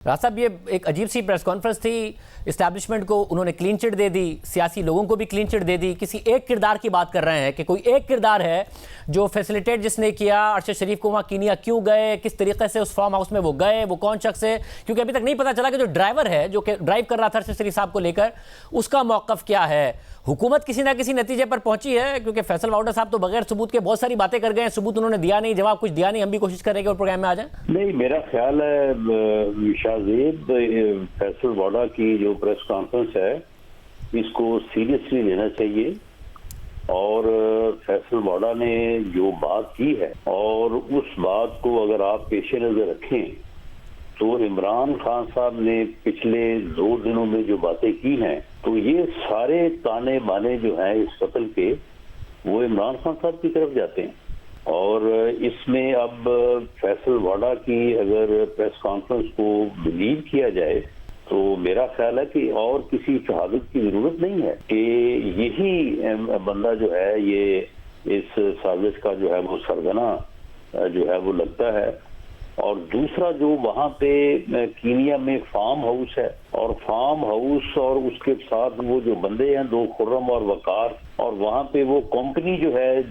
राज साहब, ये एक अजीब सी प्रेस कॉन्फ्रेंस थी। इस्टेब्लिशमेंट को उन्होंने क्लीन चिट दे दी, सियासी लोगों को भी क्लीन चिट दे दी। किसी एक किरदार की बात कर रहे हैं कि कोई एक किरदार है जो फैसिलिटेट जिसने किया। अरशद शरीफ को वहाँ कीनिया क्यों गए, किस तरीके से उस फार्म हाउस में वो गए, वो कौन शख्स है, क्योंकि अभी तक नहीं पता चला कि जो ड्राइवर है जो ड्राइव कर रहा था अरशद शरीफ साहब को लेकर, उसका मौक़िफ़ क्या है। हुकूमत किसी ना किसी नतीजे पर पहुंची है, क्योंकि फैसल वाउडा साहब तो बगैर सबूत के बहुत सारी बातें कर गए हैं। सबूत उन्होंने दिया नहीं, जवाब कुछ दिया नहीं। हम भी कोशिश करेंगे और प्रोग्राम में आ जाएं। नहीं, मेरा ख्याल है शाहजेब, फैसल वाउडा की जो प्रेस कॉन्फ्रेंस है इसको सीरियसली लेना चाहिए। और फैसल वाउडा ने जो बात की है और उस बात को अगर आप पेश नजर रखें तो इमरान खान साहब ने पिछले 2 दिनों में जो बातें की हैं, तो ये सारे ताने बाने जो हैं इस कत्ल के, वो इमरान खान साहब की तरफ जाते हैं। और इसमें अब फैसल वाउडा की अगर प्रेस कॉन्फ्रेंस को बिलीव किया जाए तो मेरा ख्याल है कि और किसी शहादत की जरूरत नहीं है कि यही बंदा जो है ये इस साजिश का जो है वो सरगना जो है वो लगता है। और दूसरा जो वहां पे कीनिया में फार्म हाउस है, और फार्म हाउस और उसके साथ वो जो बंदे हैं 2 खुर्रम और वकार, और वहां पे वो कंपनी जो है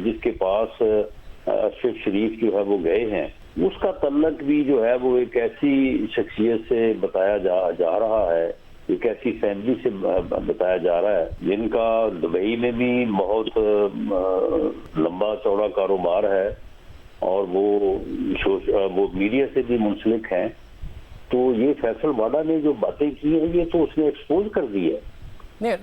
जिसके पास अरशद शरीफ जो है वो गए हैं, उसका तल्लक भी जो है वो एक ऐसी शख्सियत से बताया जा रहा है, एक ऐसी फैमिली से बताया जा रहा है जिनका दुबई में भी बहुत लंबा चौड़ा कारोबार है और वो मीडिया से भी मुंसलिक हैं। तो ये फैसल वाउडा ने जो बातें की हैं ये तो उसने एक्सपोज कर दी है। नहीं,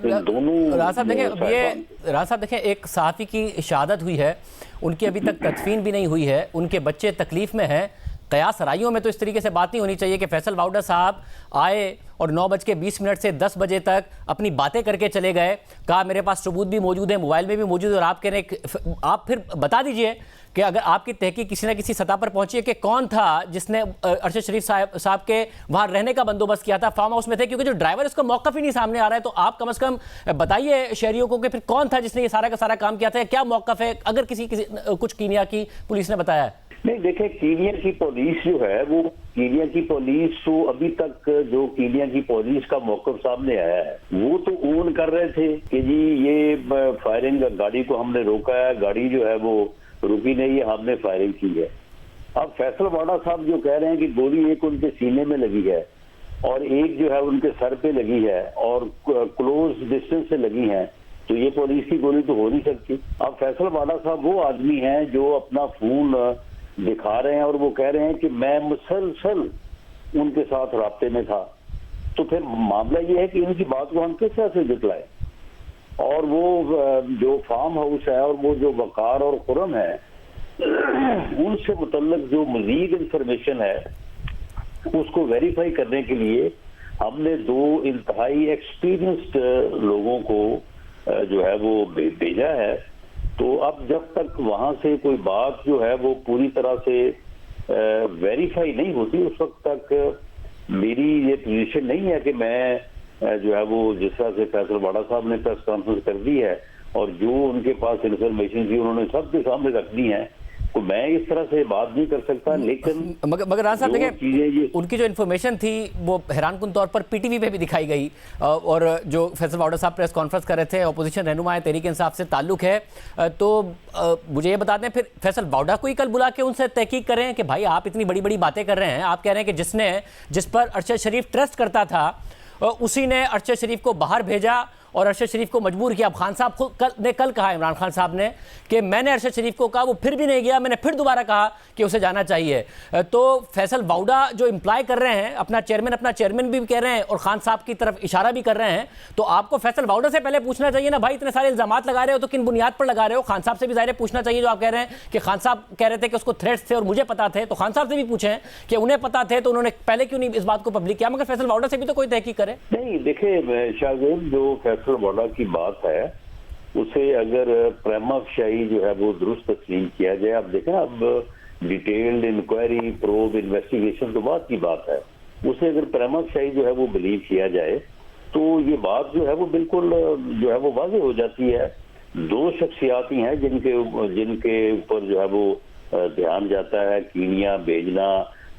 राज साहब देखें, एक सहाफ़ी की शहादत हुई है, उनकी अभी तक तदफीन भी नहीं हुई है, उनके बच्चे तकलीफ में हैं। कयास राइयों में तो इस तरीके से बात नहीं होनी चाहिए कि फैसल वाउडा साहब आए और 9:20 से 10 बजे तक अपनी बातें करके चले गए। कहा मेरे पास सबूत भी मौजूद है, मोबाइल में भी मौजूद है, और आप कह रहे हैं, आप फिर बता दीजिए कि अगर आपकी तहकीक किसी न किसी सतह पर पहुंची है कि कौन था जिसने अरशद शरीफ साहब के वहां रहने का बंदोबस्त किया था, फार्म हाउस में थे, क्योंकि जो ड्राइवर उसका मौक़िफ़ ही नहीं सामने आ रहा है। तो आप कम से कम बताइए शहरियों को कि फिर कौन था जिसने ये सारा का सारा काम किया था, क्या मौक़िफ़ है, अगर किसी कुछ कीनिया की पुलिस ने बताया है। नहीं, देखिए, कीनिया की पुलिस जो है वो कीनिया की पुलिस तो अभी तक जो कीनिया की पुलिस का मौक़िफ़ सामने आया है वो तो ओन कर रहे थे कि जी ये फायरिंग, गाड़ी को हमने रोका है, गाड़ी जो है वो रुकी नहीं है, हमने फायरिंग की है। अब फैसल वाउडा साहब जो कह रहे हैं कि गोली एक उनके सीने में लगी है और एक जो है उनके सर पे लगी है और क्लोज डिस्टेंस से लगी है, तो ये पुलिस की गोली तो हो नहीं सकती। अब फैसल वाउडा साहब वो आदमी हैं जो अपना फोन दिखा रहे हैं और वो कह रहे हैं कि मैं मुसलसल उनके साथ राब्ते में था। तो फिर मामला ये है कि इनकी बात को हम किस तरह से जितलाएं। और वो जो फार्म हाउस है और वो जो वकार और खुरम है उनसे मुतल्लिक जो मजीद इंफॉर्मेशन है उसको वेरीफाई करने के लिए हमने 2 इंतहाई एक्सपीरियंस्ड लोगों को जो है वो भेजा है। तो अब जब तक वहां से कोई बात जो है वो पूरी तरह से वेरीफाई नहीं होती, उस वक्त तक मेरी ये पोजीशन नहीं है कि मैं जो है वो जिस तरह से फैसल वाउडा साहब ने प्रेस कॉन्फ्रेंस कर दी है और जो उनके पास इंफॉर्मेशन थी उन्होंने सबके सामने रख दी है, तो मैं इस तरह से बात नहीं कर सकता। लेकिन मगर राज साहब देखिए, उनकी जो इन्फॉर्मेशन थी वो हैरानकुन तौर पर पीटीवी पे भी दिखाई गई। और जो फैसल वाउडा साहब प्रेस कॉन्फ्रेंस कर रहे थे, अपोजिशन रहनुमा तहरीक इंसाफ से ताल्लुक है, तो मुझे ये बता दें फिर फैसल वाउडा को ही कल बुला के उनसे तहकीक करें कि भाई आप इतनी बड़ी बड़ी बातें कर रहे हैं। आप कह रहे हैं कि जिस पर अरशद शरीफ ट्रस्ट करता था उसी ने अरशद शरीफ को बाहर भेजा और अरशद शरीफ को मजबूर किया। खान साहब ने कल कहा, इमरान खान साहब ने, कि मैंने अरशद शरीफ को कहा, वो फिर भी नहीं गया, मैंने फिर दोबारा कहा कि उसे जाना चाहिए। तो फैसल वाउडा जो इम्प्लाई कर रहे हैं, अपना चेयरमैन भी कह रहे हैं और खान साहब की तरफ इशारा भी कर रहे हैं, तो आपको फैसल वाउडा से पहले पूछना चाहिए ना भाई, इतने सारे इल्जामात लगा रहे हो तो किन बुनियाद पर लगा रहे हो। खान साहब से भी ज़ाहिर पूछना चाहिए, जो आप कह रहे हैं कि खान साहब कह रहे थे कि उसको थ्रेट्स थे और मुझे पता थे, तो खान साहब से भी पूछें कि उन्हें पता थे तो उन्होंने पहले क्यों नहीं इस बात को पब्लिक किया। मगर फैसल वाउडा से भी तो कोई तहकीक करे। नहीं, देखिए शाहजेब, जो फैसल वाउडा की बात है उसे अगर प्रेमाफशाही जो है वो दुरुस्त तस्लीम किया जाए, अब देखें, अब डिटेल्ड इंक्वायरी, प्रोब, इन्वेस्टिगेशन तो बात की बात है, उसे अगर प्रेमाफशाही जो है वो बिलीव किया जाए तो ये बात जो है वो बिल्कुल जो है वो वाज़ेह हो जाती है। 2 शख्सियात ही हैं जिनके ऊपर जो है वो ध्यान जाता है, कीनिया भेजना,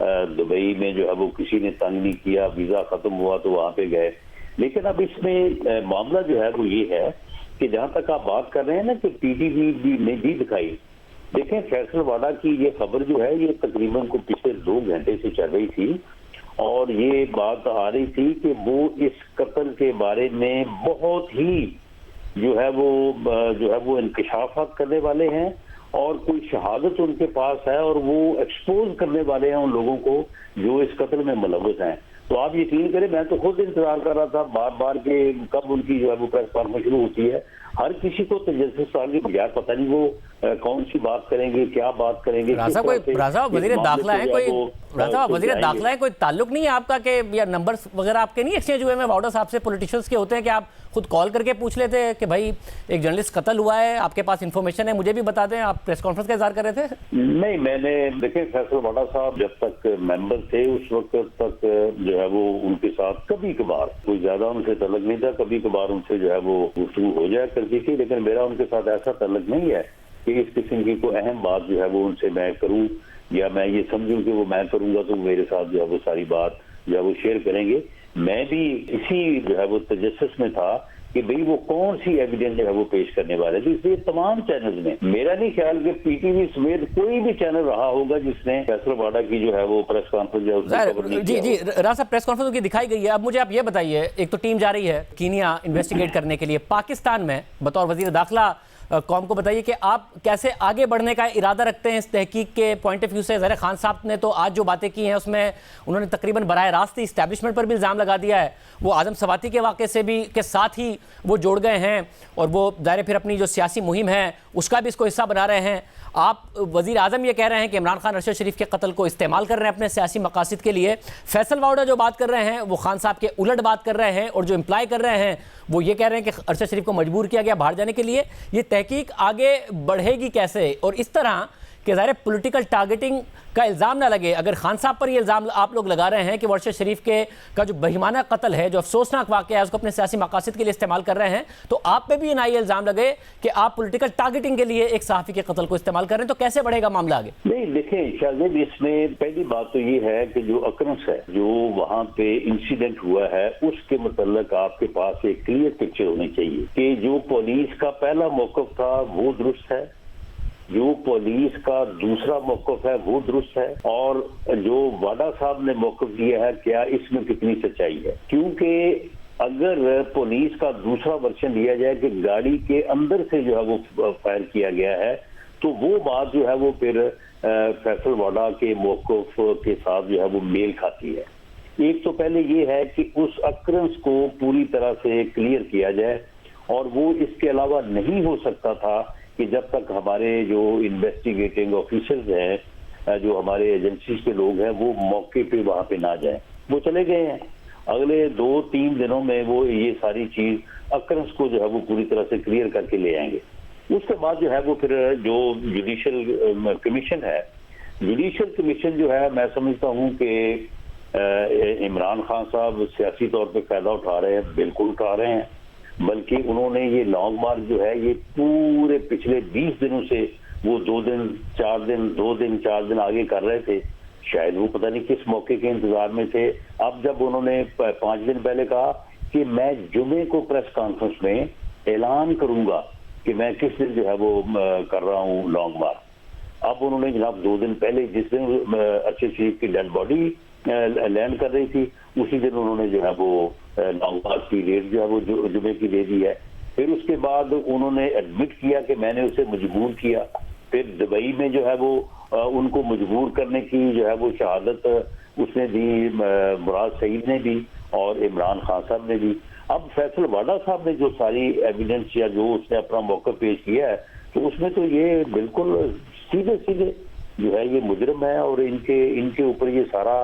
दुबई में जो है वो किसी ने तंग नहीं किया, वीजा खत्म हुआ तो वहां पे गए। लेकिन अब इसमें मामला जो है वो ये है कि जहां तक आप बात कर रहे हैं ना कि पीटीवी ने भी दिखाई, देखें फैसल वाडा की ये खबर जो है ये तकरीबन को पिछले 2 घंटे से चल रही थी और ये बात आ रही थी कि वो इस कत्ल के बारे में बहुत ही जो है वो इंकशाफात करने वाले हैं और कोई शहादत उनके पास है और वो एक्सपोज करने वाले हैं उन लोगों को जो इस कत्ल में मुलव्वस हैं। तो आप यकीन करें मैं तो खुद इंतजार कर रहा था बार बार के कब उनकी जो है वो प्रेस कॉन्फ्रेंस शुरू होती है। हर किसी को तजस्सुस साल के बगैर पता नहीं वो कौन सी बात करेंगे, क्या बात करेंगे। राजा वजीर दाखिला है, कोई ताल्लुक नहीं है आपका कि या नंबर्स वगैरह आपके नहीं एक्सचेंज हुए में वाडा साहब से? पॉलिटिशियंस के होते हैं कि आप खुद कॉल करके पूछ लेते हैं कि भाई एक जर्नलिस्ट कत्ल हुआ है, आपके पास इंफॉर्मेशन है, मुझे भी बता दें। आप प्रेस कॉन्फ्रेंस का इंतजार कर रहे थे? नहीं, मैंने देखे फैसल वाडा साहब जब तक मेंबर थे उस वक्त तक जो है वो उनके साथ कभी कभार कोई ज्यादा उनसे तल्लुक नहीं था, कभी कभार उनसे जो है वो गुफ्तगू हो जाया करती थी, लेकिन मेरा उनके साथ ऐसा तल्लुक नहीं है कि इस किस्म की कोई अहम बात जो है वो उनसे मैं करूं या मैं ये समझूं कि वो मैं करूंगा तो मेरे साथ जो है वो सारी बात जो है वो शेयर करेंगे। मैं भी इसी जो है वो तजस्सुस में था कि भाई वो कौन सी एविडेंस जो है वो पेश करने वाले थे। इसलिए तमाम चैनल्स में मेरा नहीं ख्याल कि पीटीवी समेत कोई भी चैनल रहा होगा जिसने फैसल वाडा की जो है वो प्रेस कॉन्फ्रेंस जी राजा प्रेस कॉन्फ्रेंस की दिखाई गई है। अब मुझे आप ये बताइए, एक तो टीम जा रही है कीनिया इन्वेस्टिगेट करने के लिए, पाकिस्तान में बतौर वजीर दाखिला कौम को बताइए कि आप कैसे आगे बढ़ने का इरादा रखते हैं इस तहकीक के पॉइंट ऑफ व्यू से? ज़ाहिर खान साहब ने तो आज जो बातें की हैं उसमें उन्होंने तकरीबन बराह रास्त इस्टेब्लिशमेंट पर भी इल्ज़ाम लगा दिया है, वो आजम सवाती के वाक़े से भी के साथ ही वो जोड़ गए हैं और वो ज़ाहिर फिर अपनी जो सियासी मुहिम है उसका भी इसको हिस्सा बना रहे हैं। आप वज़ीर आज़म ये कह रहे हैं कि इमरान खान अरशद शरीफ के कत्ल को इस्तेमाल कर रहे हैं अपने सियासी मकासद के लिए। फैसल वाडा जो बात कर रहे हैं वो खान साहब के उलट बात कर रहे हैं और जो इम्प्लाई कर रहे हैं वो ये कह रहे हैं कि अरशद शरीफ को मजबूर किया गया बाहर जाने के लिए। ये तहकीक आगे बढ़ेगी कैसे? और इस तरह कि ज़ाहिर पॉलिटिकल टारगेटिंग का इल्ज़ाम ना लगे, अगर खान साहब पर ये इल्ज़ाम आप लोग लगा रहे हैं कि अरशद शरीफ के का जो बेईमाना कत्ल है, जो अफसोसनाक वाक़या है, उसको अपने सियासी मकासद के लिए इस्तेमाल कर रहे हैं, तो आप पे भी ये ना ये इल्ज़ाम लगे कि आप पॉलिटिकल टारगेटिंग के लिए एक सहाफ़ी के कत्ल को इस्तेमाल कर रहे हैं, तो कैसे बढ़ेगा मामला आगे? नहीं देखें शाहजेब, इसमें पहली बात तो ये है कि जो अक्रंस है, जो वहाँ पे इंसिडेंट हुआ है, उसके मुतल्लिक आपके पास एक क्लियर पिक्चर होनी चाहिए कि जो पुलिस का पहला मौक़िफ़ था वो दुरुस्त है, जो पुलिस का दूसरा मौक़िफ़ है वो दुरुस्त है, और जो वाडा साहब ने मौक़िफ़ दिया है क्या इसमें कितनी सच्चाई है। क्योंकि अगर पुलिस का दूसरा वर्जन दिया जाए कि गाड़ी के अंदर से जो है वो फायर किया गया है, तो वो बात जो है वो फिर फैसल वाडा के मौक़िफ़ के साथ जो है वो मेल खाती है। एक तो पहले ये है कि उस अक्रंस को पूरी तरह से क्लियर किया जाए, और वो इसके अलावा नहीं हो सकता था कि जब तक हमारे जो इन्वेस्टिगेटिंग ऑफिसर्स हैं, जो हमारे एजेंसी के लोग हैं, वो मौके पे वहां पे ना जाएं। वो चले गए हैं, अगले 2-3 दिनों में वो ये सारी चीज अक्रंस को जो है वो पूरी तरह से क्लियर करके ले आएंगे। उसके बाद जो है वो फिर जो जुडिशल कमीशन है, जुडिशल कमीशन जो है मैं समझता हूँ कि इमरान खान साहब सियासी तौर पर फायदा उठा रहे हैं, बिल्कुल उठा रहे हैं, बल्कि उन्होंने ये लॉन्ग मार्च जो है ये पूरे पिछले 20 दिनों से वो 2 दिन 4 दिन आगे कर रहे थे। शायद वो पता नहीं किस मौके के इंतजार में थे। अब जब उन्होंने 5 दिन पहले कहा कि मैं जुमे को प्रेस कॉन्फ्रेंस में ऐलान करूंगा कि मैं किस दिन जो है वो कर रहा हूँ लॉन्ग मार्च, अब उन्होंने जनाब 2 दिन पहले जिस दिन अरशद शरीफ की डेड बॉडी लैंड कर रही थी, उसी दिन उन्होंने जो है वो लॉन्ग मार्च की डेट जो है वो जुमे की दे दी है। फिर उसके बाद उन्होंने एडमिट किया कि मैंने उसे मजबूर किया। फिर दुबई में जो है वो उनको मजबूर करने की जो है वो शहादत उसने दी, मुराद सईद ने दी और इमरान खान साहब ने दी। अब फैसल वाडा साहब ने जो सारी एविडेंस या जो उसने अपना मौका पेश किया है, तो उसमें तो ये बिल्कुल सीधे सीधे जो है ये मुजरिम है और इनके ऊपर ये सारा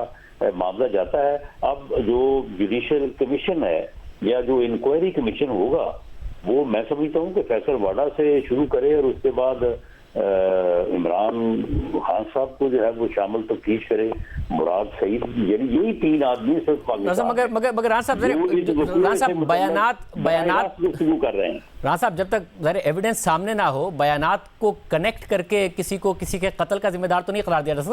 मामला जाता है। अब जो जुडिशियल कमीशन है या जो इंक्वायरी कमीशन होगा, वो मैं समझता हूँ कि फैसल वाडा से शुरू करे और उसके बाद इमरान खान साहब को जो है वो शामिल तफ्तीश करे, मुराद सईद, यानी यही 3 आदमी सिर्फ पाकिस्तान। मगर राना साहब बयानात गुफ्तगू कर रहे हैं। राना साहब, जब तक ज़ाहिर एविडेंस सामने ना हो, बयानात को कनेक्ट करके किसी को किसी के कत्ल का जिम्मेदार तो नहीं करार दिया जा सकता।